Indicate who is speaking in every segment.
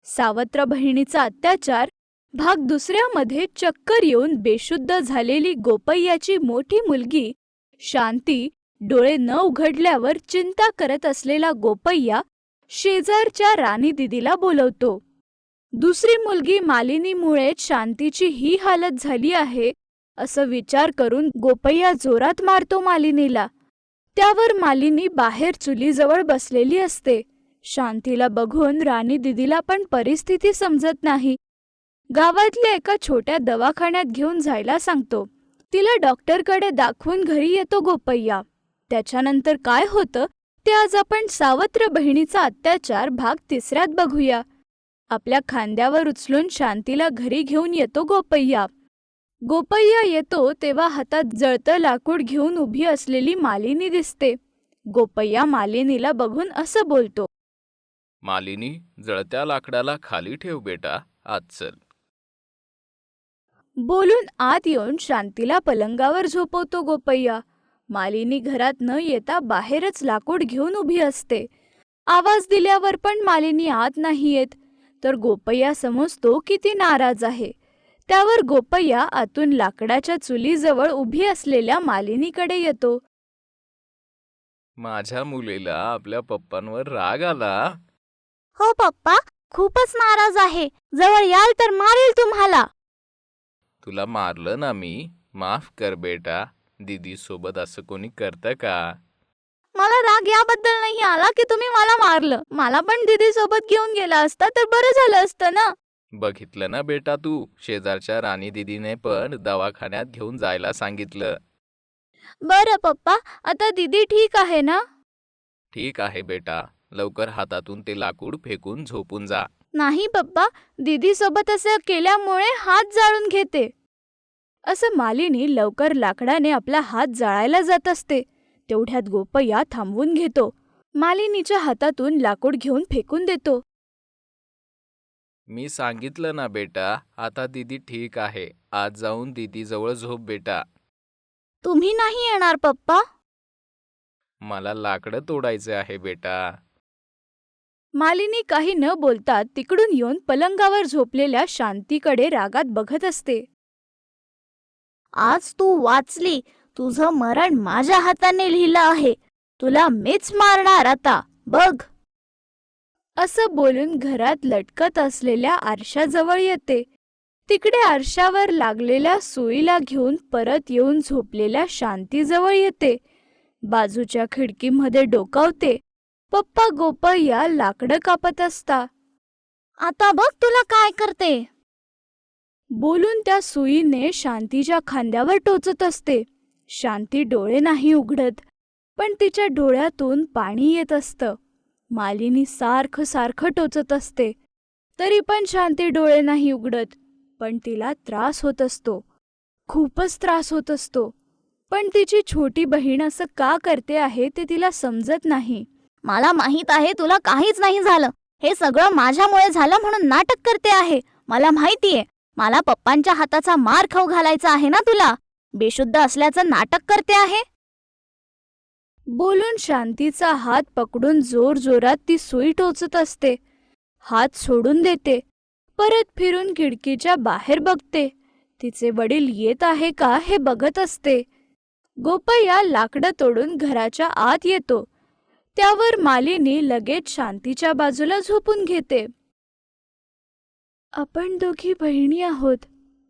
Speaker 1: सावत्र बहिणीचा अत्याचार भाग दुसऱ्यामध्ये चक्कर येऊन बेशुद्ध झालेली गोपय्याची मोठी मुलगी शांती डोळे न उघडल्यावर चिंता करत असलेला गोपय्या शेजारच्या राणी दिदीला बोलवतो. दुसरी मुलगी मालिनीमुळे शांतीची ही हालत झाली आहे असं विचार करून गोपय्या जोरात मारतो मालिनीला. त्यावर मालिनी बाहेर चुलीजवळ बसलेली असते. शांतीला बघून राणी दिदीला पण परिस्थिती समजत नाही. गावातल्या एका छोट्या दवाखान्यात घेऊन जायला सांगतो. तिला डॉक्टरकडे दाखवून घरी येतो गोपय्या. त्याच्यानंतर काय होतं ते आज आपण सावत्र बहिणीचा अत्याचार भाग तिसऱ्यात बघूया. आपल्या खांद्यावर उचलून शांतीला घरी घेऊन येतो गोपय्या. गोपय्या येतो तेव्हा हातात जळतं लाकूड घेऊन उभी असलेली मालिनी दिसते. गोपय्या मालिनीला बघून असं बोलतो.
Speaker 2: मालिनी, जळत्या लाकडाला खाली ठेव बेटा, आत चल.
Speaker 1: बोलून आत येऊन शांतीला पलंगावर झोपवतो गोपय्या. मालिनी घरात न येता बाहेरच लाकूड घेऊन उभी असते. आवाज दिल्यावर पण मालिनी आत नाही येत, तर गोपय्या समजतो की ती नाराज आहे. त्यावर गोपय्या आतून लाकडाच्या चुलीजवळ उभी असलेल्या मालिनीकडे येतो.
Speaker 2: माझ्या मुलीला आपल्या पप्पांवर राग आला.
Speaker 3: हो पप्पा, खूपच नाराज आहे. जवळ याल तर मारेल तुम्हाला.
Speaker 2: तुला मारलं ना मी, माफ कर बेटा. दीदी सोबत असं कोणी करतं का?
Speaker 3: मला राग याबद्दल नाही आला की तुम्ही मला मारलं. मला पण दीदी सोबत घेऊन गेला असता तर बरं झालं असतं ना.
Speaker 2: बघितलं ना बेटा तू, शेजारच्या राणी दीदीने पण दवाखान्यात घेऊन जायला सांगितलं.
Speaker 3: बरं पप्पा, आता दीदी ठीक आहे ना?
Speaker 2: ठीक आहे बेटा, लवकर हातातून ते लाकूड फेकून झोपून जा.
Speaker 3: नाही पप्पा, दीदी सोबत असं केल्यामुळे हात जाळून घेते.
Speaker 1: असं मालिनी लवकर लाकडाने आपला हात जाळायला जात असते. तेवढ्यात गोपय्या थांबवून घेतो. मालिनीच्या हातातून लाकूड घेऊन फेकून देतो.
Speaker 2: मी सांगितलं ना बेटा, आता दीदी ठीक आहे. आज जाऊन दीदीजवळ झोप बेटा.
Speaker 3: तुम्ही नाही येणार पप्पा?
Speaker 2: मला लाकडं तोडायचे आहे बेटा.
Speaker 1: मालिनी काही न बोलता तिकडून येऊन पलंगावर झोपलेल्या शांतीकडे रागात बघत असते.
Speaker 3: आज तू वाचली. तुझं मरण माझ्या हाताने लिहिलं आहे. तुला मीच मारणार आता, बघ.
Speaker 1: असं बोलून घरात लटकत असलेल्या आरशाजवळ येते. तिकडे आरशावर लागलेल्या सुईला घेऊन परत येऊन झोपलेल्या शांतीजवळ येते. बाजूच्या खिडकीमध्ये डोकावते. पप्पा गोपय्या लाकडं कापत असता.
Speaker 3: आता बघ तुला काय करते.
Speaker 1: बोलून त्या सुईने शांतीच्या खांद्यावर टोचत असते. शांती डोळे नाही उघडत, पण तिच्या डोळ्यातून पाणी येत असतं. मालिनी सारखं सारखं टोचत असते, तरी पण शांती डोळे नाही उघडत. पण तिला त्रास होत असतो, खूपच त्रास होत असतो. पण तिची छोटी बहीण असं का करते आहे ते तिला समजत नाही.
Speaker 3: मला माहित आहे तुला काहीच नाही झालं. हे सगळं माझ्यामुळे झालं म्हणून नाटक करते आहे. मला माहितीये. मला पप्पांच्या हाताचा मार खाऊ घालायचा आहे ना तुला. बेशुद्ध असल्याचं नाटक करते आहे.
Speaker 1: बोलून शांतीचा हात पकडून जोर जोरात ती सुई टोचत असते. हात सोडून देते. परत फिरून खिडकीच्या बाहेर बघते. तिचे वडील येत आहे का हे बघत असते. गोपय्या लाकडं तोडून घराच्या आत येतो. त्यावर मालिनी लगेच शांतीच्या बाजूला झोपून घेते. आपण दोघी बहिणी आहोत,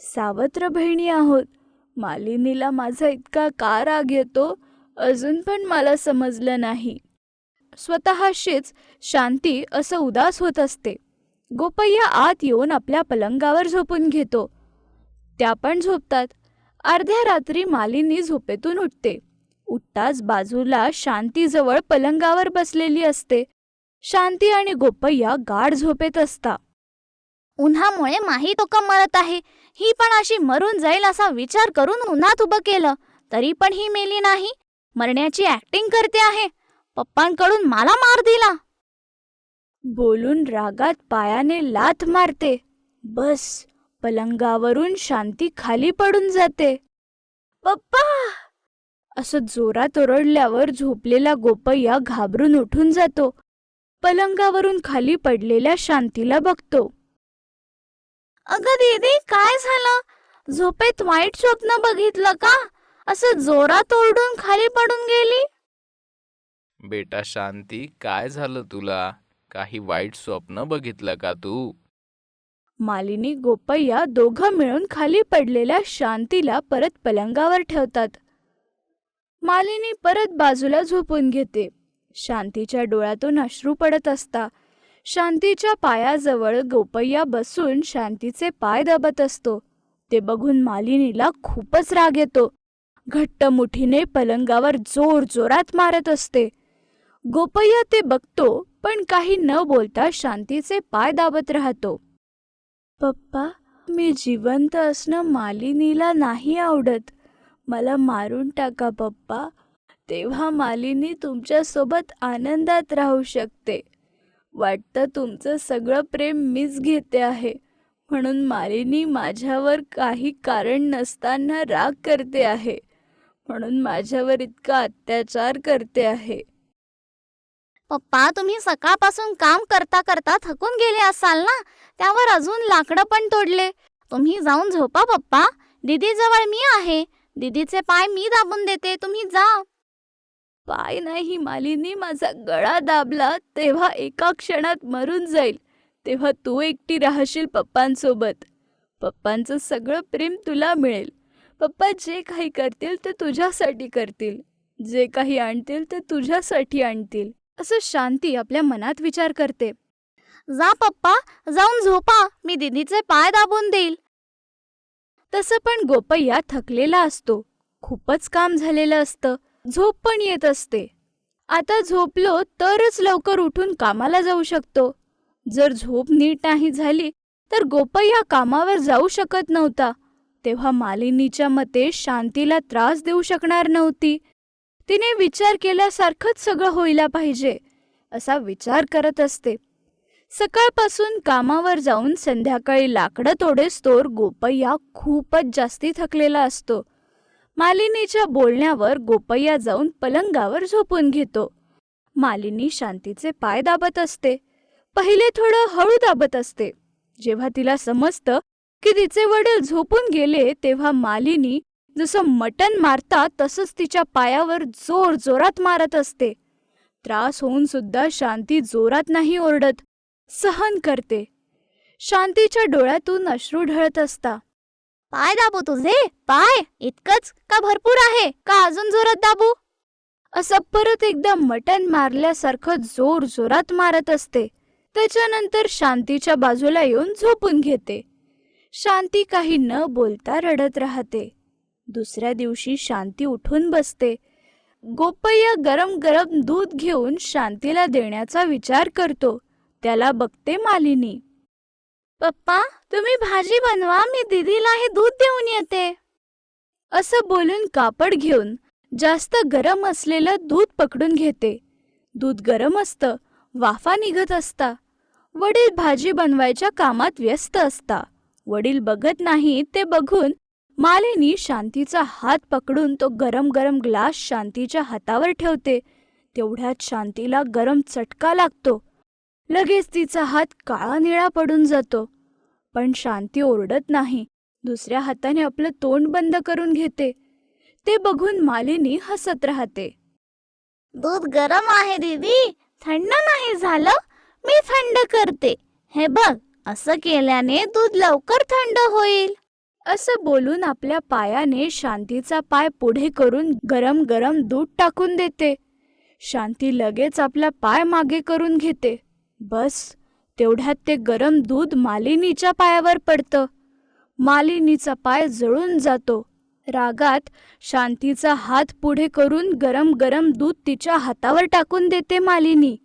Speaker 1: सावत्र बहिणी आहोत. मालिनीला माझा इतका का राग येतो अजून पण मला समजलं नाही. स्वतःशीच शांती असं उदास होत असते. गोपय्या आत येऊन आपल्या पलंगावर झोपून घेतो. त्या पण झोपतात. अर्ध्या रात्री मालिनी झोपेतून उठते. उठताच बाजूला शांतीजवळ पलंगावर बसलेली असते. शांती आणि गोपय्या गाढ झोपेत असता.
Speaker 3: उन्हामुळे माही टोका मरत आहे. ही पण अशी मरून जाईल असा विचार करून उन्हात उभं केलं, तरी पण ही मेली नाही. मरण्याची ऍक्टिंग करते आहे. पप्पांकडून मला मार दिला.
Speaker 1: बोलून रागात पायाने लाथ मारते. बस, पलंगावरून शांती खाली पडून जाते. पप्पा असं जोरात ओरडल्यावर झोपलेला गोपय्या घाबरून उठून जातो. पलंगावरून खाली पडलेल्या शांतीला बघतो.
Speaker 3: अगं दीदी, काय झालं? झोपेत वाईट स्वप्न बघितलं का? असं जोरात ओरडून खाली पडून गेली.
Speaker 2: बेटा शांती, काय झालं तुला? काही वाईट स्वप्न बघितलं का तू?
Speaker 1: मालिनी, गोपय्या दोघं मिळून खाली पडलेल्या शांतीला परत पलंगावर ठेवतात. मालिनी परत बाजूला झोपून घेते. शांतीच्या डोळ्यातून अश्रू पडत असता. शांतीच्या पायाजवळ गोपय्या बसून शांतीचे पाय दाबत असतो. ते बघून मालिनीला खूपच राग येतो. घट्ट मुठीने पलंगावर जोर जोरात मारत असते. गोपय्या ते बघतो, पण काही न बोलता शांतीचे पाय दाबत राहतो. पप्पा, मी जिवंत असणं मालिनीला नाही आवडत. मला मारून टाका पप्पा. तेव्हा मालिनी तुमच्यासोबत आनंदात राहू शकते. वाटतं तुमचं सगळं प्रेम मीच घेते आहे, म्हणून मालिनी माझ्यावर काही कारण नसताना राग करते आहे. म्हणून माझ्यावर इतका अत्याचार करते आहे.
Speaker 3: पप्पा, तुम्ही सकाळपासून काम करता करता थकून गेले असाल ना? त्यावर अजून लाकडं पण तोडले. तुम्ही जाऊन झोपा पप्पा. दीदी जवळ मी आहे. दीदीचे पाय मी दाबून देते, तुम्ही जा.
Speaker 1: पाय नाही मालिनी, माझा गळा दाबला तेव्हा एका क्षणात मरून जाईल. तेव्हा तू एकटी राहशील पप्पांसोबत. पप्पांचं सगळं प्रेम तुला मिळेल. पप्पा जे काही करतील ते तुझ्यासाठी करतील. जे काही आणतील ते तुझ्यासाठी आणतील, असं शांती आपल्या मनात विचार करते.
Speaker 3: जा पप्पा, जाऊन झोपा. मी दीदीचे पाय दाबून देईल.
Speaker 1: तसं पण गोपय्या थकलेला असतो. खूपच काम झालेलं असतं. झोप पण येत असते. आता झोपलो तरच लवकर उठून कामाला जाऊ शकतो. जर झोप नीट नाही झाली तर गोपय्या कामावर जाऊ शकत नव्हता. तेव्हा मालिनीच्या मते शांतीला त्रास देऊ शकणार नव्हती. तिने विचार केल्यासारखंच सगळं व्हायला पाहिजे असा विचार करत असते. सकाळपासून कामावर जाऊन संध्याकाळी लाकडं तोडेस्तोवर गोपय्या खूपच जास्ती थकलेला असतो. मालिनीच्या बोलण्यावर गोपय्या जाऊन पलंगावर झोपून घेतो. मालिनी शांतीचे पाय दाबत असते. पहिले थोडं हळू दाबत असते. जेव्हा तिला समजतं की तिचे वडील झोपून गेले तेव्हा मालिनी जसं मटण मारतात तसंच तिच्या पायावर जोर जोरात मारत असते. त्रास होऊन सुद्धा शांती जोरात नाही ओरडत, सहन करते. शांतीच्या डोळ्यातून अश्रू ढळत असता.
Speaker 3: पाय दाबू तुझे? पाय इतकंच का भरपूर आहे? का अजून जोरात दाबू?
Speaker 1: असं परत एकदा मटण मारल्यासारखं जोर जोरात मारत असते. त्याच्यानंतर शांतीच्या बाजूला येऊन झोपून घेते. शांती काही न बोलता रडत राहते. दुसऱ्या दिवशी शांती उठून बसते. गोपय्या गरम गरम दूध घेऊन शांतीला देण्याचा विचार करतो. त्याला बघते मालिनी.
Speaker 3: पप्पा, तुम्ही भाजी बनवा, मी दीदीला हे दूध देऊन येते.
Speaker 1: असं बोलून कापड घेऊन जास्त गरम असलेलं दूध पकडून घेते. दूध गरम असतं, वाफा निघत असता. वडील भाजी बनवायच्या कामात व्यस्त असता. वडील बघत नाही ते बघून मालिनी शांतीचा हात पकडून तो गरम गरम ग्लास शांतीच्या हातावर ठेवते. तेवढ्यात शांतीला गरम चटका लागतो. लगेच तिचा हात काळा निळा पडून जातो. पण शांती ओरडत नाही. दुसऱ्या हाताने आपलं तोंड बंद करून घेते. ते बघून मालिनी हसत राहते.
Speaker 3: दूध गरम आहे दीदी, थंड नाही झालं. मी थंड करते. हे बघ, असं केल्याने दूध लवकर थंड होईल.
Speaker 1: असं बोलून आपल्या पायाने शांतीचा पाय पुढे करून गरम गरम दूध टाकून देते. शांती लगेच आपला पाय मागे करून घेते. बस, तेवढ्यात ते गरम दूध मालिनीच्या पायावर पडतं. मालिनीचा पाय जळून जातो. रागात शांतीचा हात पुढे करून गरम गरम दूध तिच्या हातावर टाकून देते मालिनी.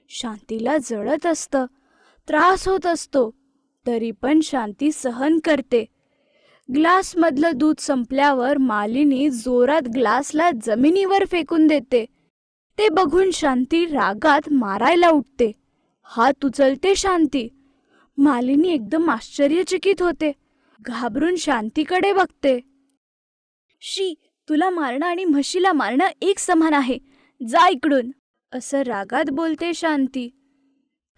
Speaker 1: शांतीला जळत असतं, त्रास होत असतो. तरी पण शांती सहन करते. ग्लासमधलं दूध संपल्यावर मालिनी जोरात ग्लासला जमिनीवर फेकून देते. ते बघून शांती रागात मारायला उठते. हात उचलते शांती. मालिनी एकदम आश्चर्यचकित होते. घाबरून शांतीकडे बघते. शी, तुला मारणं आणि म्हशीला मारणं एक समान आहे. जा इकडून, असं रागात बोलते शांती.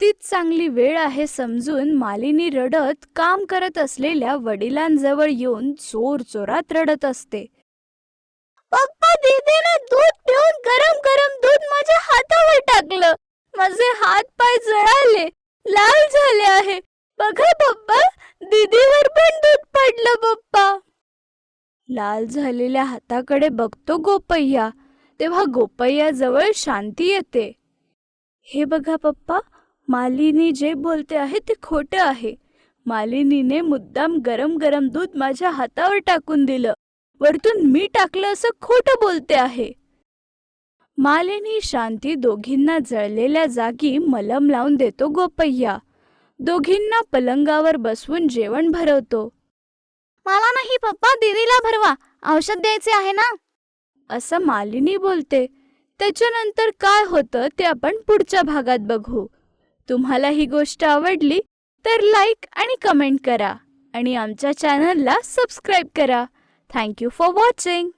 Speaker 1: तीच चांगली वेळ आहे समजून मालिनी रडत काम करत असलेल्या वडिलांजवळ येऊन जोरात रडत असते.
Speaker 3: पप्पा, दीदीने दूध पिऊन गरम गरम दूध माझ्या हातावर टाकलं.
Speaker 1: माझे हात पाय जळाले, लाल झाले आहे. बघा पप्पा, दीदीवर पण दूध पडलं पप्पा. लाल झालेल्या हाताकडे बघतो गोपय्या. तेव्हा गोपय्या जवळ शांती येते. हे बघा पप्पा, मालिनी जे बोलते आहे ते खोटं आहे. मालिनीने मुद्दाम गरम गरम दूध माझ्या हातावर टाकून दिलं. वरतून मी टाकलं असं खोटं बोलते आहे. मालिनी शांती दोघींना जळलेल्या जागी मलम लावून देतो गोपय्या. दोघींना पलंगावर बसवून जेवण भरवतो.
Speaker 3: मला नाही पप्पा, दीदीला भरवा, औषध द्यायचे आहे ना.
Speaker 1: असं मालिनी बोलते. त्याच्यानंतर काय होतं ते आपण पुढच्या भागात बघू. तुम्हाला ही गोष्ट आवडली तर लाईक आणि कमेंट करा आणि आमच्या चॅनलला सबस्क्राईब करा. Thank you for watching.